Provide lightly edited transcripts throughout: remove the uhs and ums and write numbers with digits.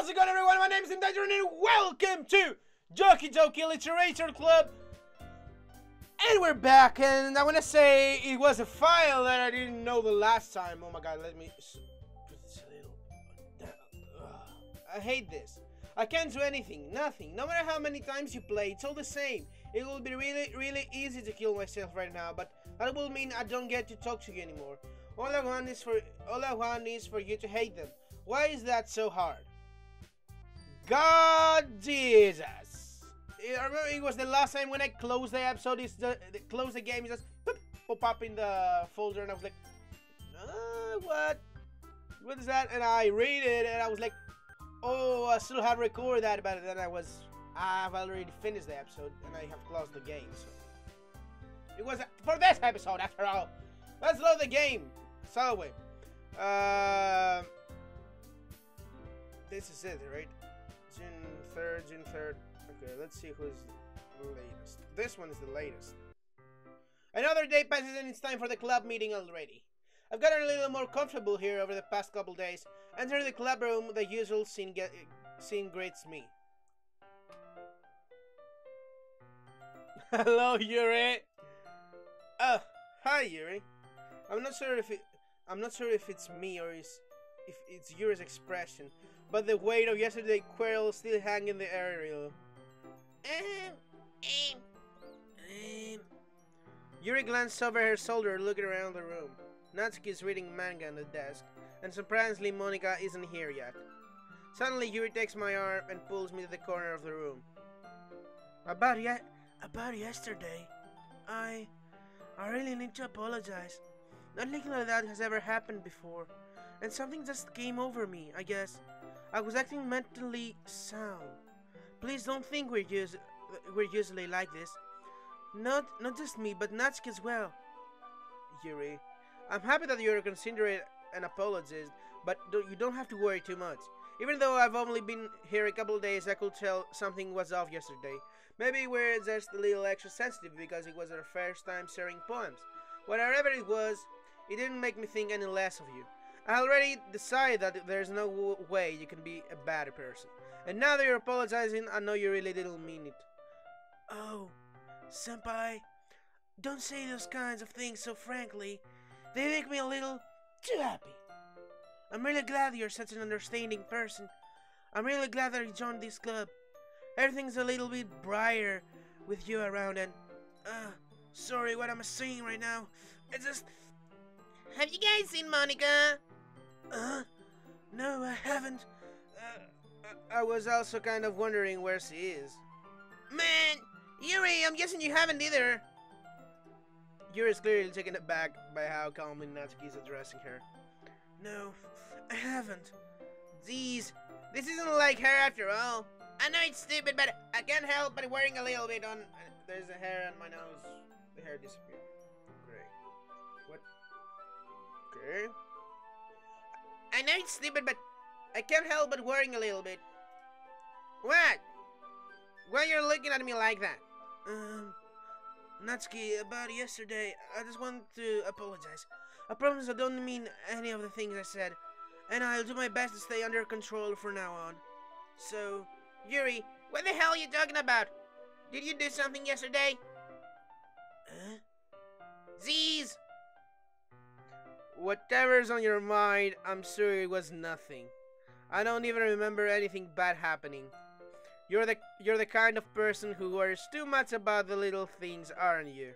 How's it going, everyone? My name is DimDieDrone and welcome to Jockey Jockey Literature Club. And we're back, and I want to say it was a file that I didn't know the last time. Oh my god, let me put this a little... I hate this. I can't do anything, nothing. No matter how many times you play, it's all the same. It will be really easy to kill myself right now, but that will mean I don't get to talk to you anymore. All I want is for you to hate them. Why is that so hard? God Jesus! I remember it was the last time when I closed the episode. Close the game. It just pop up in the folder, and I was like, what? What is that? And I read it, and I was like, oh, I still have recorded that, but then I've already finished the episode, and I have closed the game. So it was for this episode, after all. Let's load the game. So wait. This is it, right? June 3rd. Okay, let's see who's the latest. This one is the latest. Another day passes and it's time for the club meeting already. I've gotten a little more comfortable here over the past couple days. Enter the club room, the usual scene greets me. Hello, Yuri. Oh, hi, Yuri. I'm not sure if it's me or if it's Yuri's expression, but the weight of yesterday's quarrel still hang in the air. Yuri glanced over her shoulder, looking around the room. Natsuki is reading manga on the desk, and surprisingly Monika isn't here yet. Suddenly Yuri takes my arm and pulls me to the corner of the room. About yesterday, I really need to apologize. Nothing like that has ever happened before, and something just came over me, I guess. I was acting mentally sound. Please don't think we're usually like this. Not just me, but Natsuki as well. Yuri, I'm happy that you're considerate and apologized, but you don't have to worry too much. Even though I've only been here a couple of days, I could tell something was off yesterday. Maybe we're just a little extra sensitive because it was our first time sharing poems. Whatever it was, it didn't make me think any less of you. I already decided that there's no way you can be a bad person. And now that you're apologizing, I know you really didn't mean it. Oh, senpai, don't say those kinds of things so frankly. They make me a little too happy. I'm really glad you're such an understanding person. I'm really glad that you joined this club. Everything's a little bit brighter with you around, and sorry what I'm saying right now. It's just... Have you guys seen Monika? No, I haven't. I was also kind of wondering where she is. Man, Yuri, I'm guessing you haven't either. Yuri's clearly taken aback by how calmly Natsuki's addressing her. No, I haven't. Jeez, this isn't like her after all. I know it's stupid, but I can't help but wearing a little bit on... There's a hair on my nose. The hair disappeared. Great. What? Okay. I know it's stupid, but I can't help but worrying a little bit. What? Why are you looking at me like that? Natsuki, about yesterday, I just want to apologize. I promise I don't mean any of the things I said, and I'll do my best to stay under control from now on. So, Yuri, what the hell are you talking about? Did you do something yesterday? Z's! Whatever's on your mind, I'm sure it was nothing. I don't even remember anything bad happening. You're the kind of person who worries too much about the little things, aren't you?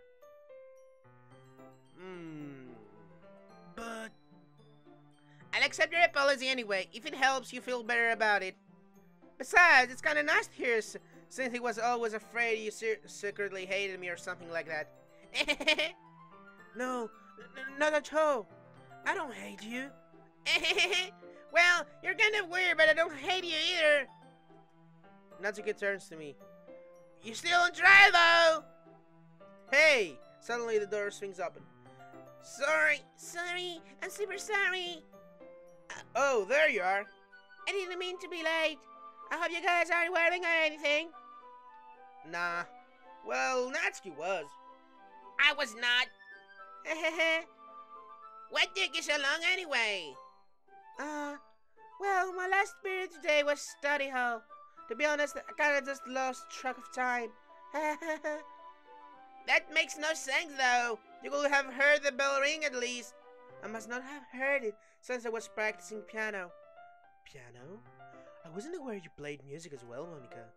But... I'll accept your apology anyway, if it helps you feel better about it. Besides, it's kinda nice to hear, since he was always afraid you secretly hated me or something like that. No, not at all. I don't hate you. Well, you're kind of weird, but I don't hate you either. Natsuki turns to me. You still on trial, though? Hey! Suddenly the door swings open. Sorry, I'm super sorry. Oh, there you are. I didn't mean to be late. I hope you guys aren't wearing or anything. Nah. Well, Natsuki was. I was not. What took you so long anyway? Well, my last period today was study hall. To be honest, I kinda just lost track of time. That makes no sense, though. You could have heard the bell ring at least. I must not have heard it since I was practicing piano. Piano? I wasn't aware you played music as well, Monica.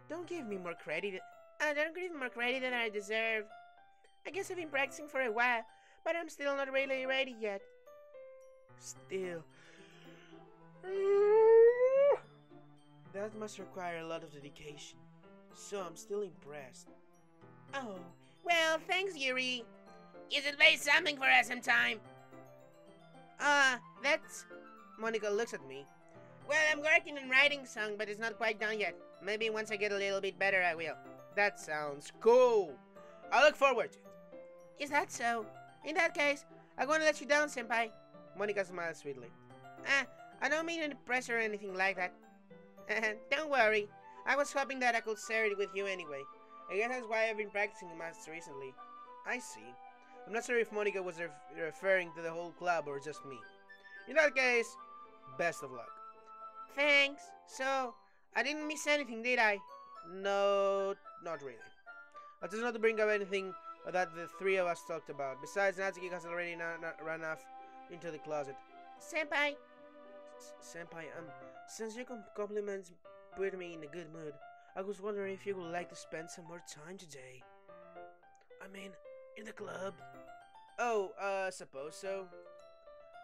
Don't give me more credit. Don't give me more credit than I deserve. I guess I've been practicing for a while, but I'm still not really ready yet. Still. That must require a lot of dedication. So I'm still impressed. Oh, well, thanks, Yuri. You should play something for us sometime. That's... Monica looks at me. Well, I'm working on writing a song, but it's not quite done yet. Maybe once I get a little bit better, I will. That sounds cool. I look forward to it. Is that so? In that case, I'm gonna let you down, senpai. Monica smiles sweetly. I don't mean any pressure or anything like that. Don't worry. I was hoping that I could share it with you anyway. I guess that's why I've been practicing the maths recently. I see. I'm not sure if Monica was referring to the whole club or just me. In that case, best of luck. Thanks. So, I didn't miss anything, did I? No, not really. I just not to bring up anything that the three of us talked about. Besides, Natsuki has already run off into the closet. Senpai. Senpai, since your compliments put me in a good mood, I was wondering if you would like to spend some more time today. I mean, in the club. Oh, suppose so.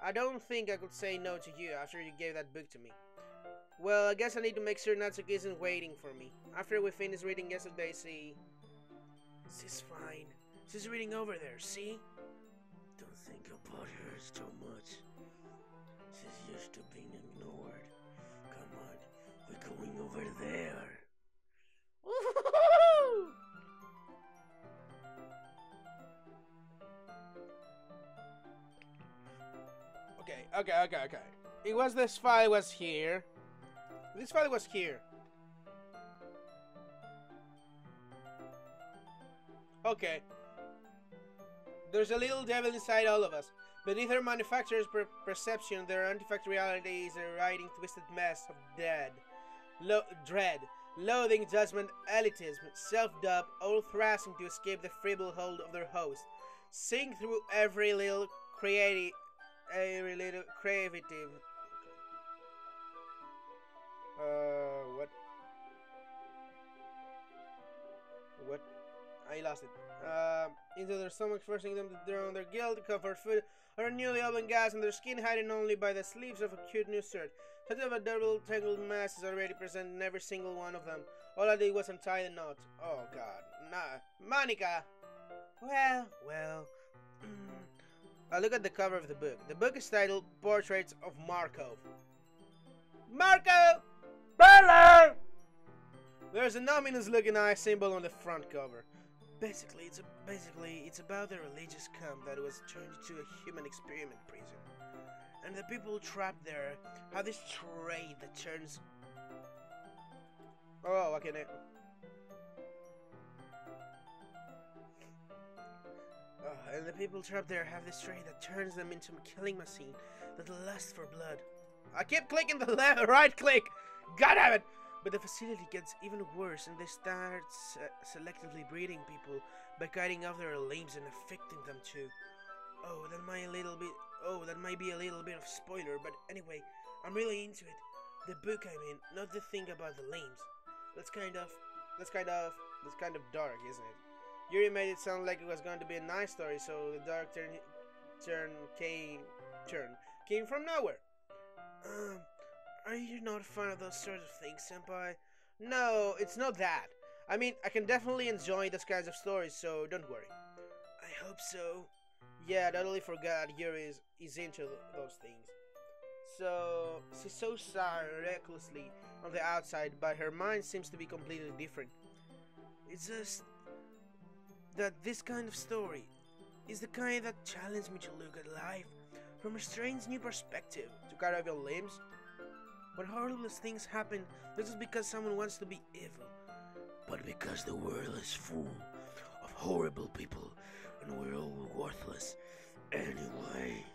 I don't think I could say no to you after you gave that book to me. Well, I guess I need to make sure Natsuki isn't waiting for me. After we finished reading yesterday, she's fine. She's reading over there, see? Don't think about her so much. She's used to being ignored. Come on, we're going over there. Woo-hoo-hoo-hoo! Okay. It was this file was here. This file was here. Okay. There's a little devil inside all of us. Beneath our manufacturer's perception, their artifact reality is a writhing, twisted mess of dread, loathing, judgment, elitism, self-dub, all thrashing to escape the feeble hold of their host. Sing through every little creative. What? I lost it. Into their stomachs, forcing them to drown their guilt, comfort food, or newly opened gas, and their skin hidden only by the sleeves of a cute new shirt. Such of a double tangled mass is already present in every single one of them. All I did was untie the knot. Oh God, nah, Monica. Well. I look at the cover of the book. The book is titled Portraits of Markov. Marco! Bello! There's an ominous looking eye symbol on the front cover. Basically, it's about the religious camp that was turned into a human experiment prison. And the people trapped there have this trait that turns... Oh, okay. And the people trapped there have this trait that turns them into a killing machine that lusts for blood. I keep clicking the right click! God damn it! But the facility gets even worse, and they start selectively breeding people by cutting off their limbs and affecting them too. That might be a little bit of spoiler, but anyway, I'm really into it. The book, I mean, not the thing about the limbs. That's kind of dark, isn't it? Yuri made it sound like it was going to be a nice story, so the dark turn came from nowhere. Are you not a fan of those sorts of things, senpai? No, it's not that. I mean, I can definitely enjoy those kinds of stories, so don't worry. I hope so. Yeah, I totally forgot Yuri is into those things. So, she's so sad recklessly on the outside, but her mind seems to be completely different. It's just that this kind of story is the kind that challenges me to look at life from a strange new perspective. To cut off your limbs? When horrible things happen, not just because someone wants to be evil, but because the world is full of horrible people and we're all worthless anyway.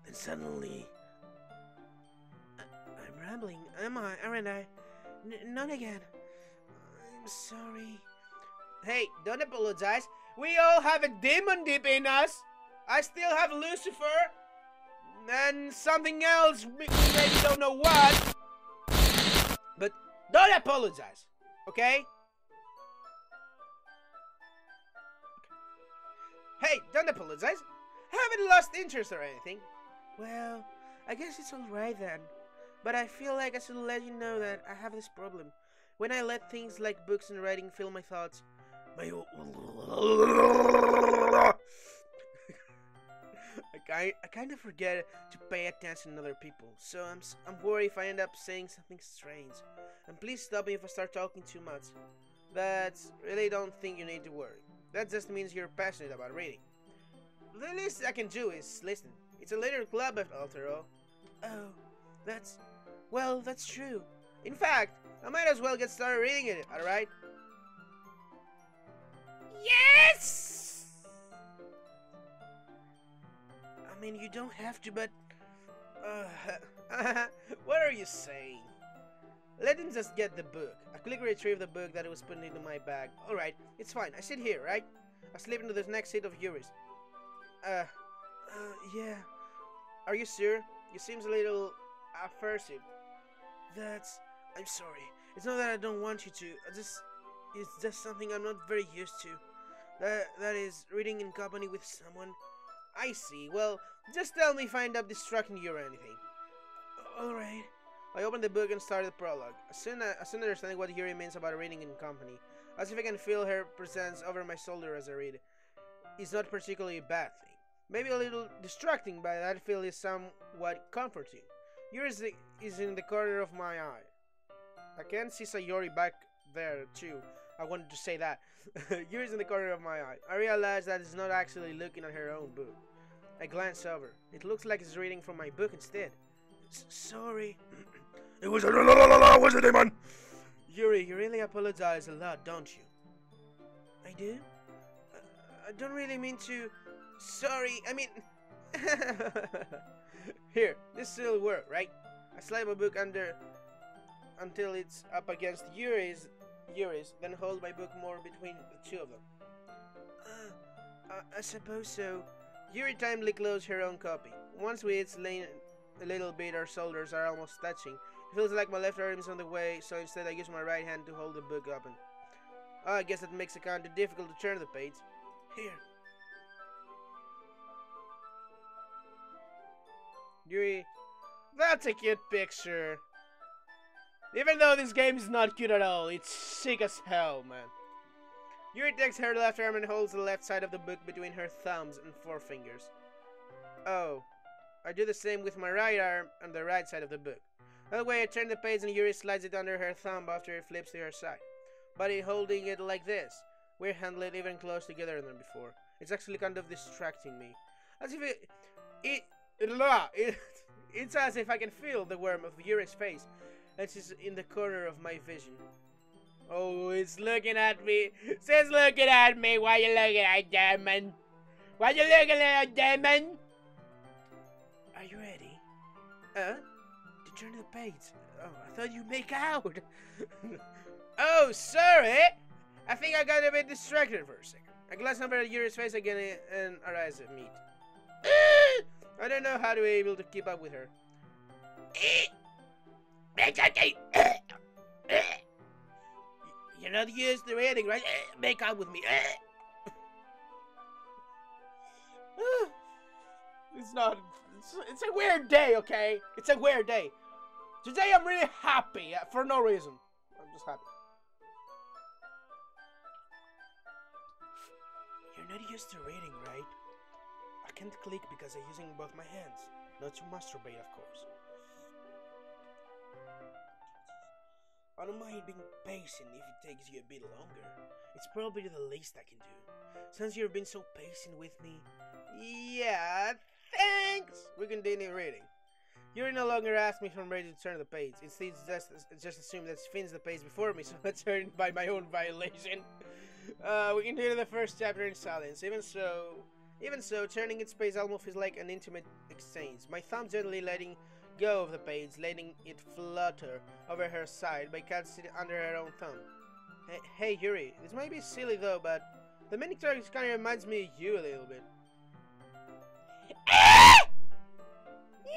Then suddenly, gambling, am I? Aren't I? Not again. I'm sorry. Hey, don't apologize. We all have a demon deep in us. I still have Lucifer. And something else, we maybe don't know what. But don't apologize, okay? Hey, don't apologize. I haven't lost interest or anything. Well, I guess it's alright then. But I feel like I should let you know that I have this problem. When I let things like books and writing fill my thoughts, I kind of forget to pay attention to other people, so I'm worried if I end up saying something strange. And please stop me if I start talking too much. But really don't think you need to worry. That just means you're passionate about reading. The least I can do is listen. It's a little club after all. Oh, that's true. In fact, I might as well get started reading it, alright? Yes! I mean, you don't have to, but... what are you saying? Let him just get the book. I quickly retrieved the book that was put into my bag. Alright, it's fine. I sit here, right? I slip into this next seat of Yuri's. Yeah. Are you sure? You seems a little aversive. I'm sorry. It's not that I don't want you to. It's just something I'm not very used to. That is, reading in company with someone. I see. Well, just tell me if I end up distracting you or anything. Alright. I opened the book and started the prologue. As soon understanding what Yuri means about reading in company, as if I can feel her presence over my shoulder as I read. It's not particularly a bad thing. Maybe a little distracting, but that feel is somewhat comforting. Yuri is in the corner of my eye. I can see Sayori back there too. I wanted to say that. Yuri's in the corner of my eye. I realize that it's not actually looking at her own book. I glance over. It looks like it's reading from my book instead. Sorry. It was a demon! Yuri, you really apologize a lot, don't you? I do? I don't really mean to... Sorry, I mean... Here, this will work, right? I slide my book under until it's up against Yuri's, then hold my book more between the two of them. I suppose so. Yuri timely closed her own copy. Once we each lean a little bit, our shoulders are almost touching. It feels like my left arm is on the way, so instead I use my right hand to hold the book open. Oh, I guess that makes it kind of difficult to turn the page. Here. Yuri, that's a cute picture. Even though this game is not cute at all, it's sick as hell, man. Yuri takes her left arm and holds the left side of the book between her thumbs and forefingers. Oh, I do the same with my right arm and the right side of the book. That way I turn the page and Yuri slides it under her thumb after it flips to her side. But in holding it like this, we're handling it even closer together than before. It's actually kind of distracting me. As if it's as if I can feel the worm of Yuri's face, and she's in the corner of my vision. Oh, it's looking at me. She's looking at me. Why you looking at demon? Why you looking at demon? Are you ready? To turn the page. Oh, I thought you'd make out. Oh, sorry. I think I got a bit distracted for a second. I glance over at Yuri's face again and our eyes meet. I don't know how to be able to keep up with her. You're not used to reading, right? Make out with me. It's not... It's a weird day, okay? It's a weird day. Today I'm really happy for no reason. I'm just happy. You're not used to reading, right? I can't click because I'm using both my hands. Not to masturbate, of course. I don't mind being patient if it takes you a bit longer. It's probably the least I can do. Since you've been so patient with me. Yeah, thanks! We continue reading. Yuri no longer asks me if I'm ready to turn the page. Instead, just assume that she finished the page before me, so I turn by my own violation. We continue the first chapter in silence. Even so, turning its page almost feels like an intimate exchange. My thumb gently letting go of the page, letting it flutter over her side by catching it under her own thumb. Hey Yuri, this might be silly though, but the main character kind of reminds me of you a little bit.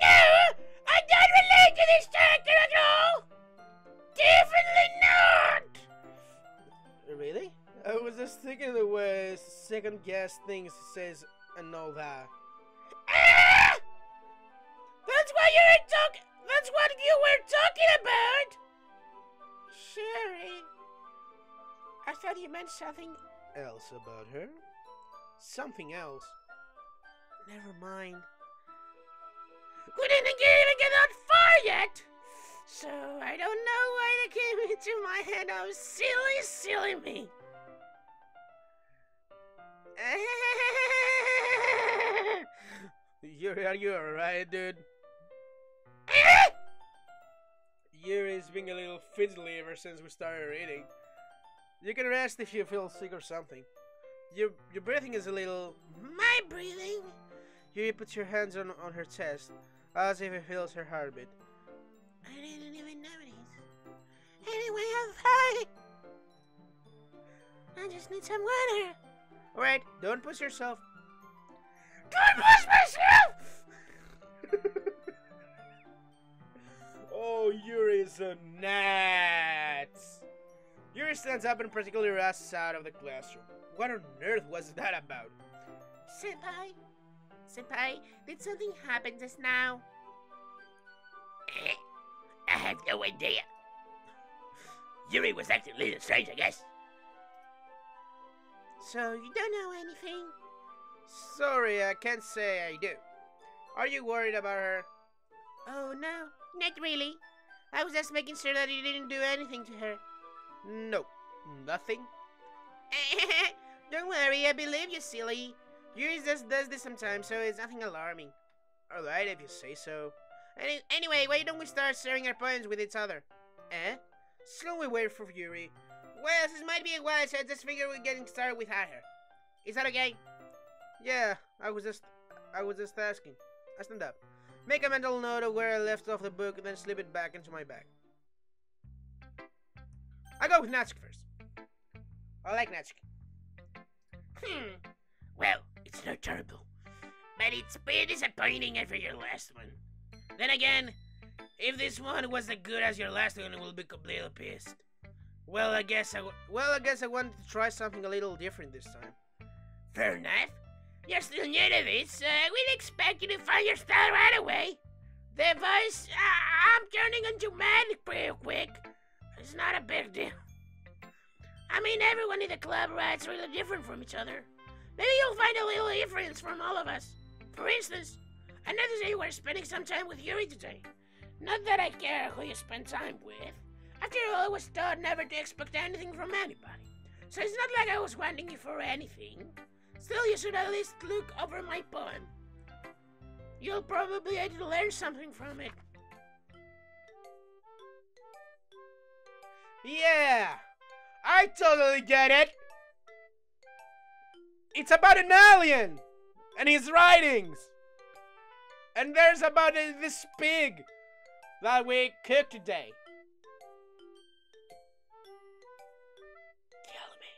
No! I don't relate to this character at all! Definitely not! Really? I was just thinking the way second guess things says and all that. That's what you were talking about! Sherry. I thought you meant something Else about her? Something else. Never mind. We didn't even get that far yet! So I don't know why they came into my head. Oh, silly me. Yuri, are you alright, dude? Yuri's being a little fiddly ever since we started reading. You can rest if you feel sick or something. Your breathing is a little... My breathing? Yuri puts your hands on her chest, as if it feels her heartbeat. I didn't even notice. Anyway, I'm fine. I just need some water. Alright, don't push yourself. Don't push myself! Oh, Yuri's so nuts. Yuri stands up and particularly rushes out of the classroom. What on earth was that about? Senpai, did something happen just now? I have no idea. Yuri was acting a little strange, I guess. So, you don't know anything? Sorry, I can't say I do. Are you worried about her? Oh, no, not really. I was just making sure that you didn't do anything to her. No, nothing. Don't worry, I believe you, silly. Yuri just does this sometimes, so it's nothing alarming. Alright, if you say so. Anyway, why don't we start sharing our poems with each other? Slowly wait for Yuri. Well, this might be a while, so I just figured we're getting started without her. Is that okay? Yeah, I was just asking. I stand up. Make a mental note of where I left off the book, and then slip it back into my bag. I go with Natsuki first. I like Natsuki. Well, it's not terrible. But it's pretty disappointing after your last one. Then again, if this one was as good as your last one, we'll be completely pissed. Well, I guess I wanted to try something a little different this time. Fair enough. You're still new to this, we'd expect you to find your style right away. The voice, I'm turning into manic pretty quick. It's not a big deal. I mean, everyone in the club writes really different from each other. Maybe you'll find a little difference from all of us. For instance, I noticed that you were spending some time with Yuri today. Not that I care who you spend time with. After all, I was taught never to expect anything from anybody. So it's not like I was wanting you for anything. Still, you should at least look over my poem. You'll probably be able to learn something from it. Yeah, I totally get it. It's about an alien and his writings. And there's about this pig that we cooked today. Kill me.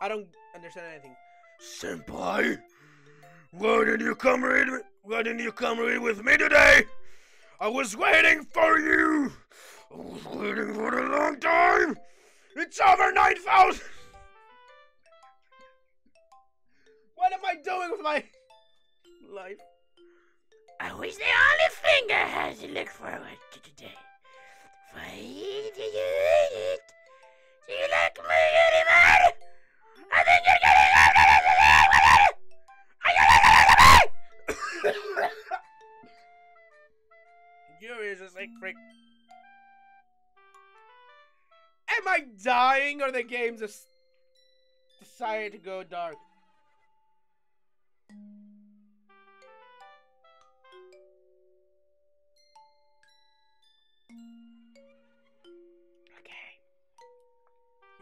I don't understand anything. Senpai, why didn't you come read with me today? I was waiting for you. I was waiting for a long time. It's over 9,000. What am I doing with my life? I wish the only thing I had to look forward to today. Why did you hate it? Do you like me anymore? I think you're getting over it. Are you listening to me? Yuri is a sick freak. Am I dying or the game just decided to go dark? Okay.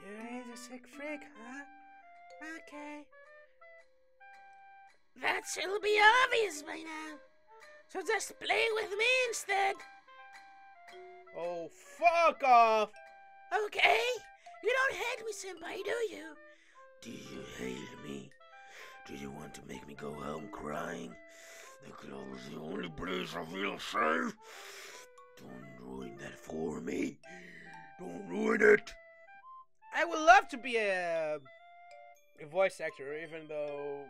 Yuri is a sick freak, huh? Okay. That should be obvious by now. So just play with me instead. Oh, fuck off! Okay? You don't hate me, senpai, do you? Do you hate me? Do you want to make me go home crying? The club is the only place I feel safe. Don't ruin that for me. Don't ruin it. I would love to be a voice actor, even though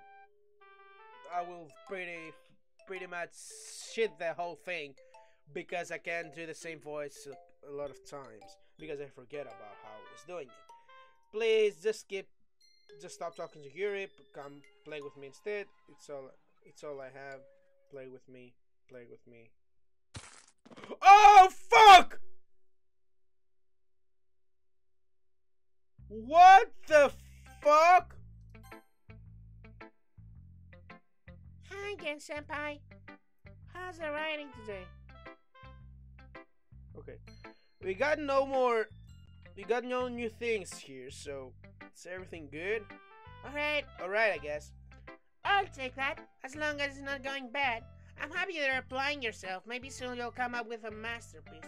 I will pretty much shit the whole thing because I can't do the same voice a lot of times because I forget about how I was doing it. Please just stop talking to Yuri. Come play with me instead. It's all I have. Play with me. Play with me. Oh fuck! What the fuck? Hi again, senpai. How's the writing today? Okay. We got no new things here, so is everything good? Alright, Alright, I guess. I'll take that, as long as it's not going bad. I'm happy you're applying yourself. Maybe soon you'll come up with a masterpiece.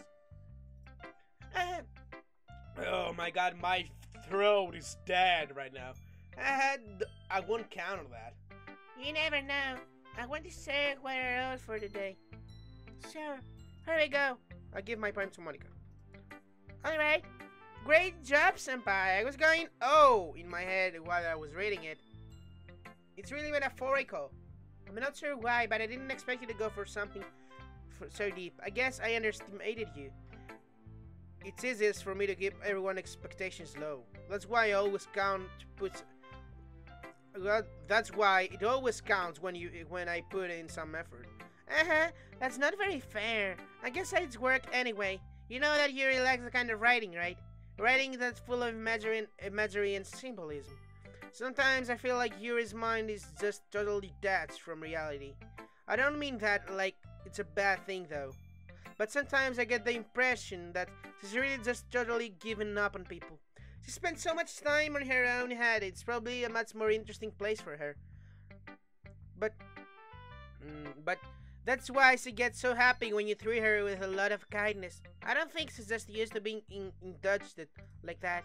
Oh my god, my throat is dead right now. I won't count on that. You never know. I want to say what I wrote for today. Sure, here we go. I give my poem to Monica. Alright. Great job, senpai. I was going oh in my head while I was reading it. It's really metaphorical. I'm not sure why, but I didn't expect you to go for something so deep. I guess I underestimated you. It's easiest for me to keep everyone's expectations low. That's why I always that's why it always counts when I put in some effort. That's not very fair. I guess it's work anyway. You know that Yuri likes the kind of writing, right? Writing that's full of imagery and symbolism. Sometimes I feel like Yuri's mind is just totally detached from reality. I don't mean that like it's a bad thing though. But sometimes I get the impression that she's really just totally given up on people. She spends so much time on her own head, it's probably a much more interesting place for her. But that's why she gets so happy when you treat her with a lot of kindness. I don't think she's just used to being indulged like that.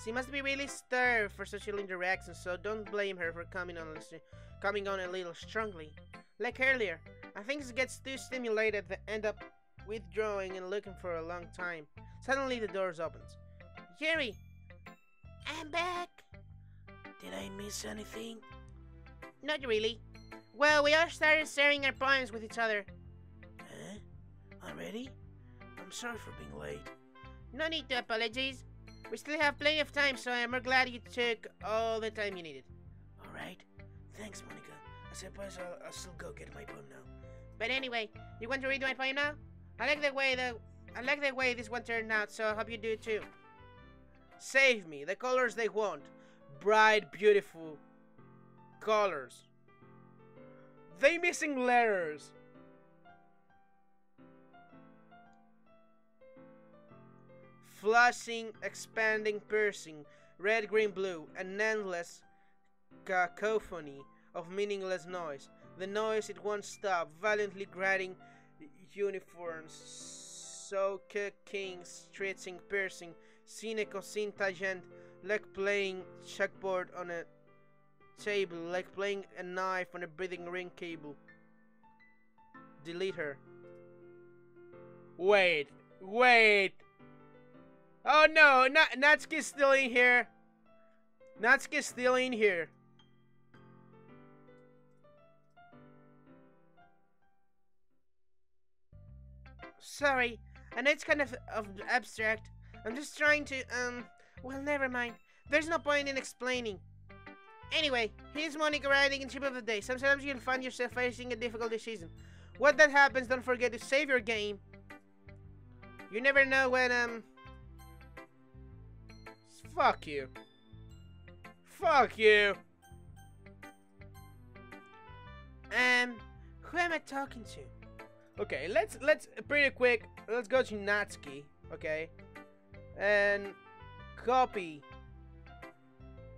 She must be really starved for social interactions, so don't blame her for coming on a little strongly. Like earlier, I think she gets too stimulated to end up withdrawing and looking for a long time. Suddenly the doors opens. Yuri! I'm back! Did I miss anything? Not really. Well, we all started sharing our poems with each other. Huh? Already? I'm sorry for being late. No need to apologize. We still have plenty of time, so I'm glad you took all the time you needed. Alright. Thanks, Monica. I suppose I'll still go get my poem now. But anyway, you want to read my poem now? I like the way this one turned out, so I hope you do too. Save me, the colors they want. Bright, beautiful colors. They missing letters. Flashing, expanding, piercing, red, green, blue, an endless cacophony of meaningless noise. The noise it won't stop, valiantly grinding uniforms, so kicking, stretching, piercing, sine, cosine, tangent, like playing checkboard on a table, like playing a knife on a breathing ring cable. Delete her. Wait. Oh no, Natsuki's still in here. Natsuki's still in here. Sorry, I know it's kind of abstract. I'm just trying to, well, never mind. There's no point in explaining. Anyway, here's Monica writing in Tip of the Day. Sometimes you'll find yourself facing a difficult decision. When that happens, don't forget to save your game. You never know when, Fuck you. Fuck you. Who am I talking to? Okay, let's pretty quick. Let's go to Natsuki, okay, and copy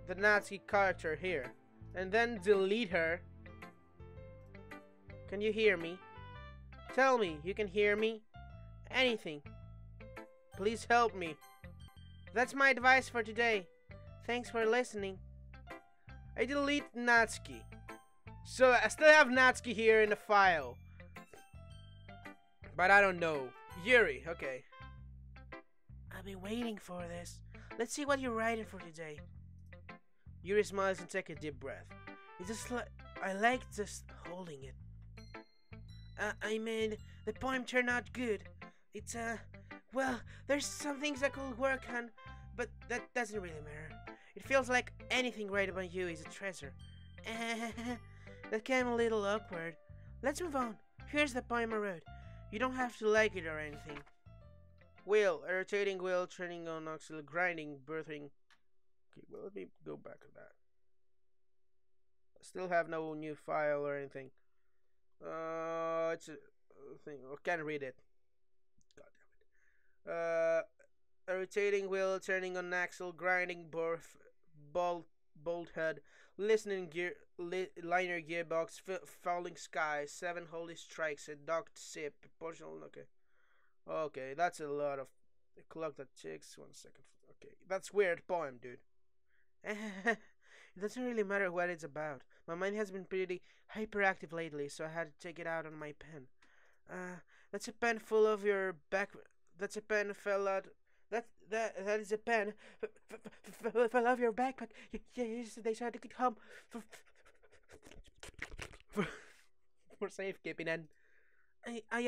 the Natsuki character here, and then delete her. Can you hear me? Tell me, you can hear me? Anything. Please help me. That's my advice for today. Thanks for listening. I delete Natsuki. So I still have Natsuki here in the file. But I don't know. Yuri, okay. I've been waiting for this. Let's see what you're writing for today. Yuri smiles and takes a deep breath. It's just like I like just holding it. I mean, the poem turned out good. It's well, there's some things I could work on, but that doesn't really matter. It feels like anything right about you is a treasure. That came a little awkward. Let's move on. Here's the poem I wrote. You don't have to like it or anything. Wheel, a rotating wheel, turning on axle, grinding, birthing. Okay, well, let me go back to that. I still have no new file or anything. It's a thing. I can't read it. God damn it. A rotating wheel, turning on axle, grinding, bolt head, listening gear, liner gearbox, falling sky, 7 holy strikes, a docked ship, proportional. Okay, that's a lot of clock that ticks. 1 second. Okay, that's weird poem, dude. It doesn't really matter what it's about. My mind has been pretty hyperactive lately, so I had to take it out on my pen. That's a pen full of your back. That's a pen fell out. That is a pen fell off your backpack. Yes, they tried to get home for safekeeping, and I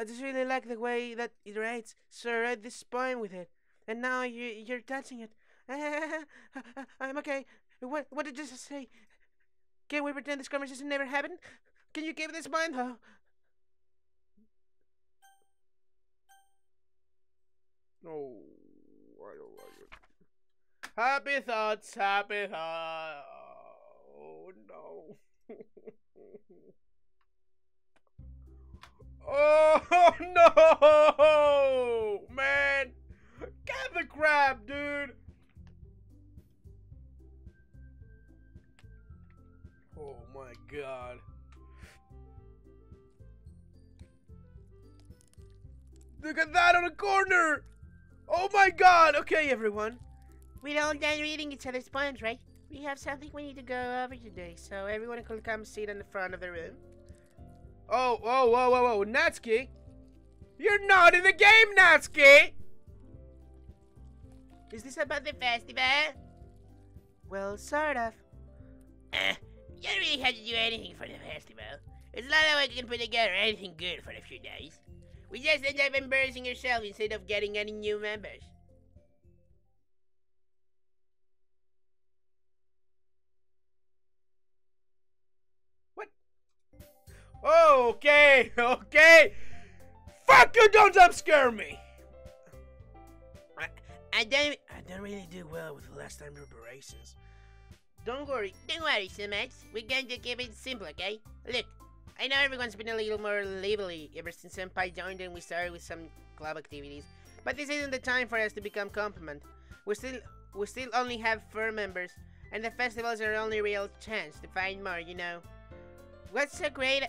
just really like the way that it writes, so I wrote this poem with it, and now you're touching it. I'm okay. What did you just say? Can we pretend this conversation never happened? Can you keep this mind, though? No, I don't like it. Happy thoughts, happy thoughts. Oh no. Oh no, man! Get the crap, dude. Oh my god. Look at that on the corner! Oh my god! Okay, everyone. We're all done reading each other's poems, right? We have something we need to go over today, so everyone can come sit in the front of the room. Oh, whoa, Natsuki! You're not in the game, Natsuki! Is this about the festival? Well, sort of. You don't really have to do anything for the festival. It's not like we can put together anything good for a few days. We just end up embarrassing yourself instead of getting any new members. What? Okay. Fuck you, don't jumpscare me! I don't really do well with the last time preparations. Don't worry so much. We're going to keep it simple, okay? Look, I know everyone's been a little more lively ever since Senpai joined and we started with some club activities, but this isn't the time for us to become compliment. We still only have 4 members, and the festival's our only real chance to find more, you know. What's so great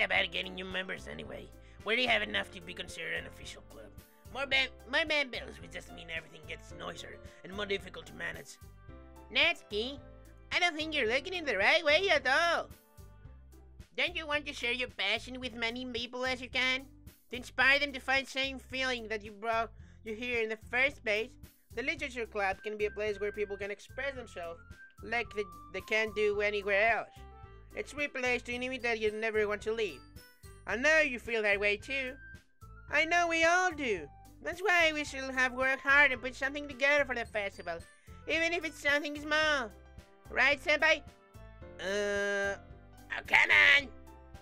about getting new members anyway? We already have enough to be considered an official club. More members would just mean everything gets noisier and more difficult to manage. Natsuki, I don't think you're looking in the right way at all. Don't you want to share your passion with many people as you can? To inspire them to find the same feeling that you brought you here in the first place? The literature club can be a place where people can express themselves like they can't do anywhere else. It's a place to an that you never want to leave. I know you feel that way too. I know we all do. That's why we should have worked hard and put something together for the festival, even if it's something small. Right, Senpai? Oh, come on!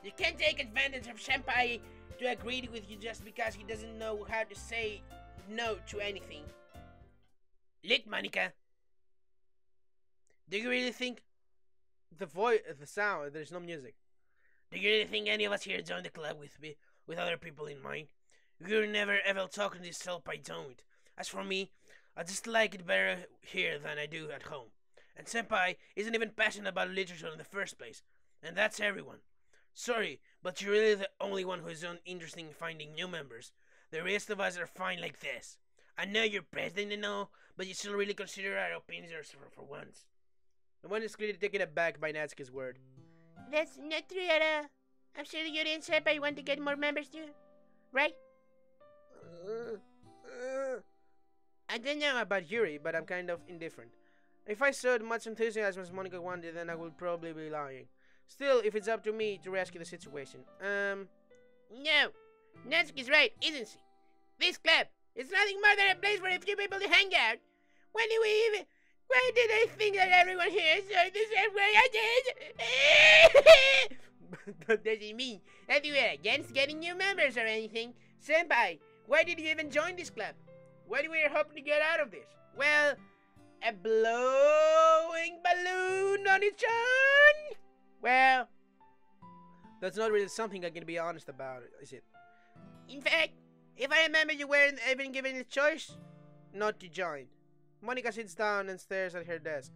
You can't take advantage of Senpai to agree with you just because he doesn't know how to say no to anything. Look, Monica. Do you really think the sound, there's no music? Do you really think any of us here joined the club with other people in mind? You're never ever talking to Senpai don't. As for me, I just like it better here than I do at home. And Senpai isn't even passionate about literature in the first place. And that's everyone. Sorry, but you're really the only one who's interested in finding new members. The rest of us are fine like this. I know you're president and all, but you still really consider our opinions for once. The one is clearly taken aback by Natsuki's word. That's not true at all. I'm sure you and Senpai want to get more members too, right? I don't know about Yuri, but I'm kind of indifferent. If I showed much enthusiasm as Monica wanted, then I would probably be lying. Still, if it's up to me to rescue the situation, No, Natsuki's right, isn't she? This club is nothing more than a place for a few people to hang out. Why did I think that everyone here is the same way I did? But doesn't mean that you were against getting new members or anything. Senpai, why did you even join this club? What do we hope to get out of this? Well, a blowing balloon on its own? Well, that's not really something I can be honest about, is it? In fact, if I remember, you weren't even given a choice not to join. Monica sits down and stares at her desk.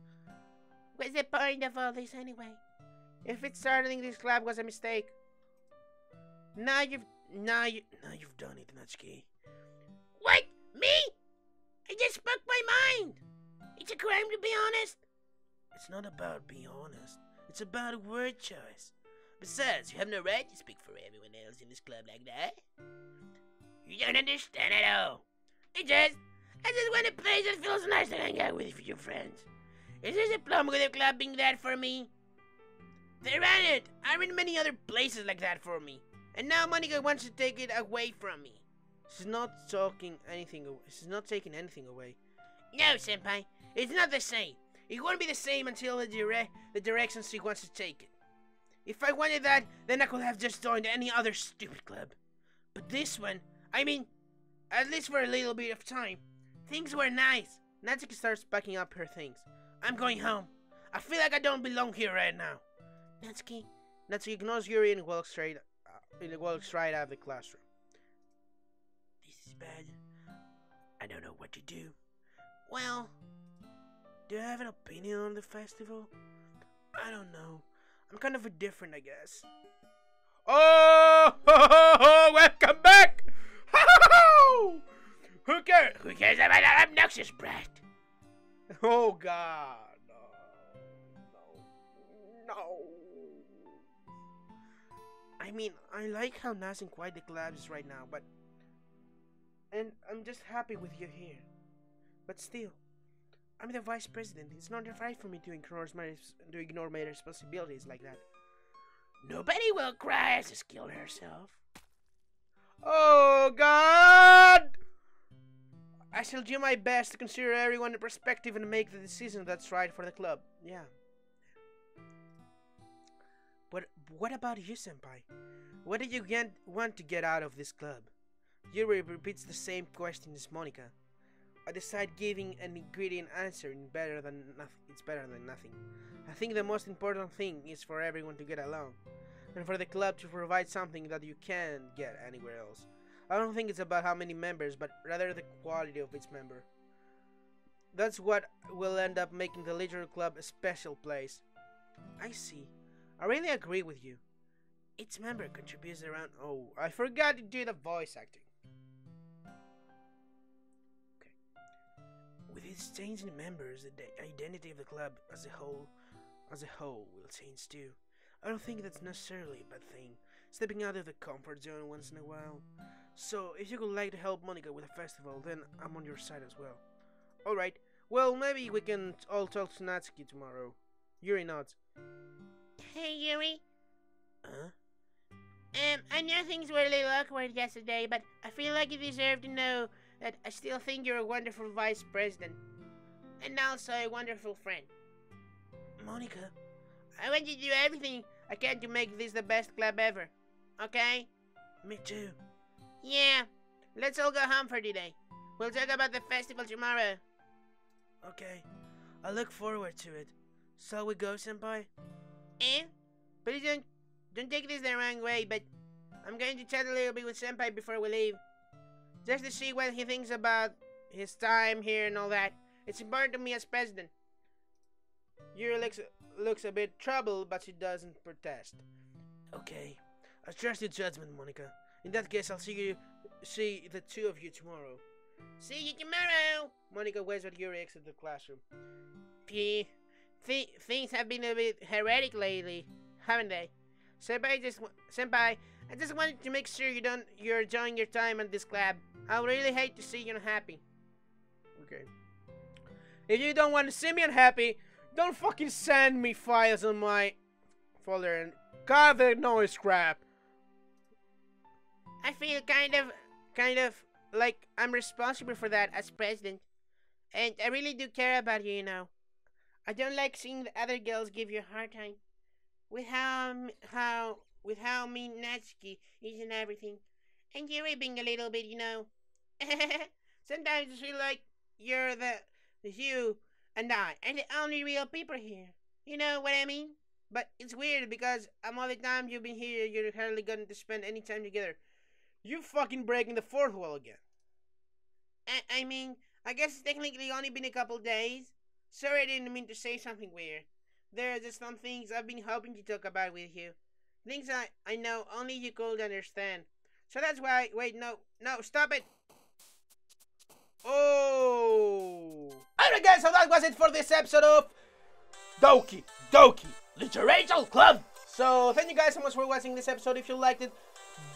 What's the point of all this anyway? If it's starting this club was a mistake. Now you've done it, Natsuki. What? Me? I just spoke my mind. It's a crime to be honest. It's not about being honest. It's about a word choice. Besides, you have no right to speak for everyone else in this club like that. You don't understand at all. I just want a place that feels nice to hang out with your friends. Is this a plum with a club being that for me? There aren't many other places like that for me. And now Monica wants to take it away from me. She's not taking anything away. No, Senpai. It's not the same. It won't be the same until the direction she wants to take it. If I wanted that, then I could have just joined any other stupid club. But this one, I mean, at least for a little bit of time, things were nice. Natsuki starts packing up her things. I'm going home. I feel like I don't belong here right now. Natsuki ignores Yuri and walks right out of the classroom. This is bad. I don't know what to do. Well, do you have an opinion on the festival? I don't know. I'm kind of indifferent, I guess. Oh, welcome back! Who cares? Who cares about that obnoxious brat? Oh, God. No. I mean, I like how nice and quiet the club is right now, and I'm just happy with you here. But still, I'm the vice president. It's not right for me to ignore my responsibilities like that. Nobody will cry as she killed herself. Oh, God! I shall do my best to consider everyone in perspective and make the decision that's right for the club. Yeah. But what about you, Senpai? What do you want to get out of this club? Yuri repeats the same question as Monica. I decide giving an ingredient answer is better than nothing. I think the most important thing is for everyone to get along, and for the club to provide something that you can't get anywhere else. I don't think it's about how many members, but rather the quality of each member. That's what will end up making the Literal Club a special place. I see. I really agree with you. Each member contributes around... Oh, I forgot to do the voice acting. Okay. With each change in members, the identity of the club as a whole will change too. I don't think that's necessarily a bad thing. Stepping out of the comfort zone once in a while. So, if you would like to help Monica with the festival, then I'm on your side as well. Alright, well, maybe we can all talk to Natsuki tomorrow. Yuri nods. Hey, Yuri. Huh? I know things were a little awkward yesterday, but I feel like you deserve to know that I still think you're a wonderful vice president. And also a wonderful friend. Monica? I want you to do everything I can to make this the best club ever. Okay? Me too. Yeah. Let's all go home for today. We'll talk about the festival tomorrow. Okay. I look forward to it. Shall we go, Senpai? Please don't take this the wrong way, but I'm going to chat a little bit with Senpai before we leave. Just to see what he thinks about his time here and all that. It's important to me as president. Yuri looks a bit troubled, but she doesn't protest. Okay. I trust your judgment, Monica. In that case, I'll see the two of you tomorrow. See you tomorrow. Monica waves at Yuri exit the classroom. Things have been a bit heretic lately, haven't they? Senpai, I just wanted to make sure you're enjoying your time at this club. I would really hate to see you unhappy. Okay. If you don't want to see me unhappy, don't fucking send me files on my folder and cut the noise crap. I feel kind of like I'm responsible for that as president. And I really do care about you, you know. I don't like seeing the other girls give you a hard time. With how mean Natsuki is and everything. And you're being a little bit, you know. Sometimes I feel like you and I are the only real people here. You know what I mean? But it's weird because all the time you've been here, you're hardly going to spend any time together. You fucking breaking the fourth wall again. I mean, I guess it's technically only been a couple days. Sorry, I didn't mean to say something weird. There are just some things I've been hoping to talk about with you. Things I know only you could understand. So that's why, wait, no, stop it. Oh! Alright guys, so that was it for this episode of Doki Literature Club. So thank you guys so much for watching this episode. If you liked it,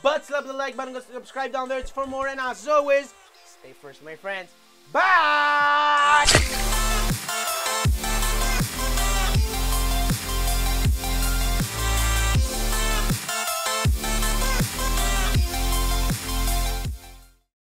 but slap the like button, go subscribe down there for more, and as always, stay first my friends. Bye!